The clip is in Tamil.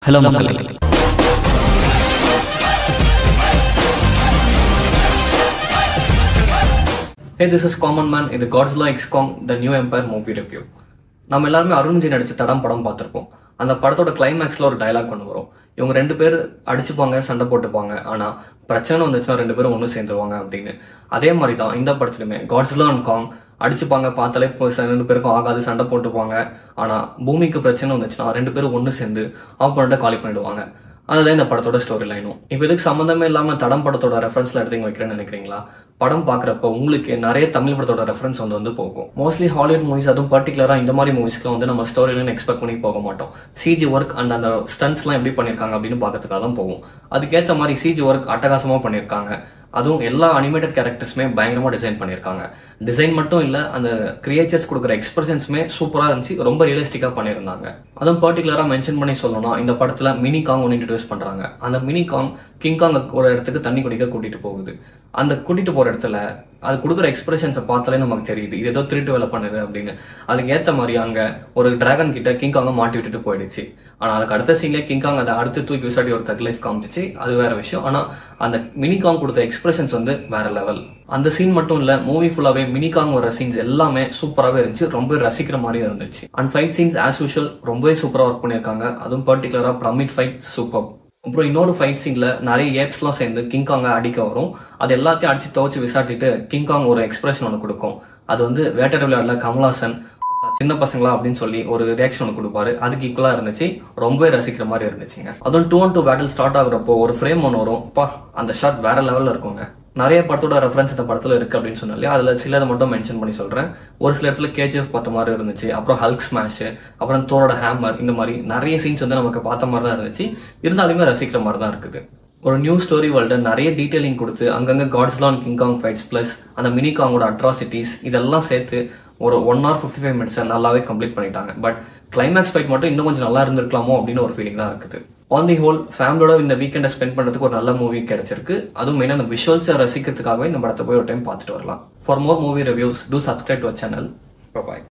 ஹலோ மக்களே, hey, this is Common Man. இது Godzilla X Kong The New Empire movie review. நம்ம எல்லாருமே அருண்ஜி நடிச்ச தடம் படம் பார்த்துருப்போம். அந்த படத்தோட கிளைமேக்ஸ்ல ஒரு டைலாக் ஒன்று வரும். இவங்க ரெண்டு பேர் அடிச்சுப்பாங்க, சண்டை போட்டுப்பாங்க, ஆனா பிரச்சனை வந்துச்சுன்னா ரெண்டு பேரும் ஒன்று சேர்ந்துருவாங்க அப்படின்னு. அதே மாதிரி தான் இந்த படத்துலையுமே Godzilla and Kong அடிச்சுப்பாங்க, பார்த்தாலே ரெண்டு பேருக்கும் ஆகாது, சண்டை போட்டுப்பாங்க. ஆனா பூமிக்கு பிரச்சனை வந்துச்சுன்னா ரெண்டு பேரும் ஒன்று சேர்ந்து ஆப்போனண்ட்டை காலி பண்ணிடுவாங்க. அதுதான் இந்த படத்தோட ஸ்டோரி லைனும். இப்போ இதுக்கு சம்மந்தமே இல்லாம தடம் படத்தோட ரெஃபரன்ஸ்ல எடுத்து வைக்கிறேன்னு நினைக்கிறீங்களா? படம் பாக்குறப்ப உங்களுக்கு நிறைய தமிழ் படத்தோட ரெஃபரன்ஸ் வந்து போகும். மோஸ்ட்லி ஹாலிவுட் மூவிஸ், அதுவும் பர்டிகுலரா இந்த மாதிரி மூவிஸ்க்கு வந்து நம்ம ஸ்டோரி லைன் எக்ஸ்பெக்ட் பண்ணி போக மாட்டோம். சிஜி ஒர்க் அண்ட் அந்த ஸ்டன்ட்ஸ் எல்லாம் எப்படி பண்ணிருக்காங்க அப்படின்னு பாக்கிறதுக்காக தான் போவோம். அதுக்கேற்ற மாதிரி சிஜி ஒர்க் அட்டகாசமா பண்ணிருக்காங்க. அதுவும் எல்லா அனிமேட்டட் கேரக்டர்ஸுமே பயங்கரமா டிசைன் பண்ணிருக்காங்க. டிசைன் மட்டும் இல்ல, அந்த கிரியேச்சர்ஸ் கொடுக்குற எக்ஸ்பிரஷன்ஸுமே சூப்பரா இருந்துச்சு, ரொம்ப ரியலிஸ்டிக்கா பண்ணிருந்தாங்க. அதுவும் பர்டிகுலரா மென்ஷன் பண்ணி சொல்லணும், இந்த படத்துல மினி காங் ஒன்று இன்ட்ரோடியூஸ் பண்றாங்க. அந்த மினி காங் கிங் காங் ஒரு இடத்துக்கு தண்ணி குடிக்க கூட்டிட்டு போகுது. அந்த கூட்டிட்டு போற இடத்துல அது கொடுக்குற எக்ஸ்பிரஷன்ஸை பார்த்தாலே நமக்கு தெரியுது இது ஏதோ திருட்டு வேலை பண்ணுது அப்படின்னு. அதுக்கு ஏற்ற மாதிரி அங்க ஒரு டிராகன் கிட்ட கிங் காங்க மாட்டி விட்டுட்டு போயிடுச்சு. ஆனா அதுக்கு அடுத்த சீன்ல கிங் காங் அதை அடுத்து தூக்கி விசாடி ஒரு தக் லைஃப் காமிச்சிச்சு, அது வேற விஷயம். ஆனா அந்த மினி காங் கொடுத்த எக்ஸ்பிரஷன்ஸ் வந்து வேற லெவல். அந்த சீன் மட்டும் இல்ல, மூவி ஃபுல்லாவே மினி காங் வர சீன்ஸ் எல்லாமே சூப்பராகவே இருந்துச்சு, ரொம்ப ரசிக்கிற மாதிரி இருந்துச்சு. And fight scenes as usual ரொம்பவே சூப்பரா ஒர்க் பண்ணிருக்காங்க. அதுவும் பர்டிகுலரா பிரமிட் ஃபைட் சூப்பர். அப்புறம் இன்னொரு ஃபைட் சீன்ல நிறைய ஏப்ஸ் எல்லாம் சேர்ந்து கிங் காங்க அடிக்க வரும். அது எல்லாத்தையும் அடிச்சு துவச்சு விசாட்டிட்டு கிங் காங் ஒரு எக்ஸ்பிரஷன் ஒன்று கொடுக்கும். அது வந்து வேட்டை விளையாடல கமலாசன் சின்ன பசங்களா அப்படின்னு சொல்லி ஒரு ரியாக்ஷன் ஒன்று கொடுப்பாரு. அதுக்கு ஈக்குவலா இருந்துச்சு, ரொம்ப ரசிக்கிற மாதிரி இருந்துச்சுங்க. அதுவும் 2-on-2 பேட்டில் ஸ்டார்ட் ஆகுறப்போ ஒரு ஃப்ரேம் ஒன்று வரும், அந்த ஷாட் வேற லெவல்ல இருக்குங்க. நிறைய படத்தோட ரெஃபரன்ஸ் இந்த படத்துல இருக்கு அப்படின்னு சொன்னாலே அதுல சிலதை மட்டும் மென்ஷன் பண்ணி சொல்றேன். ஒரு சில இடத்துல கேஜிஎஃப் பார்த்த மாதிரி இருந்துச்சு, அப்புறம் ஹல்க் ஸ்மாஷ், அப்புறம் தோரோட ஹேமர், இந்த மாதிரி நிறைய சீன்ஸ் வந்து நமக்கு பார்த்த மாதிரி தான் இருந்துச்சு. இருந்தாலுமே ரசிக்கிற மாதிரி தான் இருக்குது. ஒரு நியூ ஸ்டோரி வேர்ல்டு நிறைய டீடைலிங் கொடுத்து அங்கங்க Godzilla and King Kong fights plus அந்த மினி காங்கோட அட்ராசிட்டிஸ் இதெல்லாம் சேர்த்து ஒரு 1 hour 55 minutes நல்லாவே கம்ப்ளீட் பண்ணிட்டாங்க. பட் கிளைமேக்ஸ் ஃபைட் மட்டும் இன்னும் கொஞ்சம் நல்லா இருந்திருக்கலாமோ அப்படின்னு ஒரு ஃபீலிங் தான் இருக்குது. ஆன் தி ஹோல் ஃபேமிலியோட இந்த வீக்கெண்டை ஸ்பெண்ட் பண்றதுக்கு ஒரு நல்ல மூவி கிடைச்சிருக்கு. அதுவும் மெயினாக அந்த விஷுவல்ஸை ரசிக்கிறதுக்காகவே இந்த படத்தை போய் ஒரு டைம் பார்த்துட்டு வரலாம். For more movie reviews do subscribe to our channel. Bye.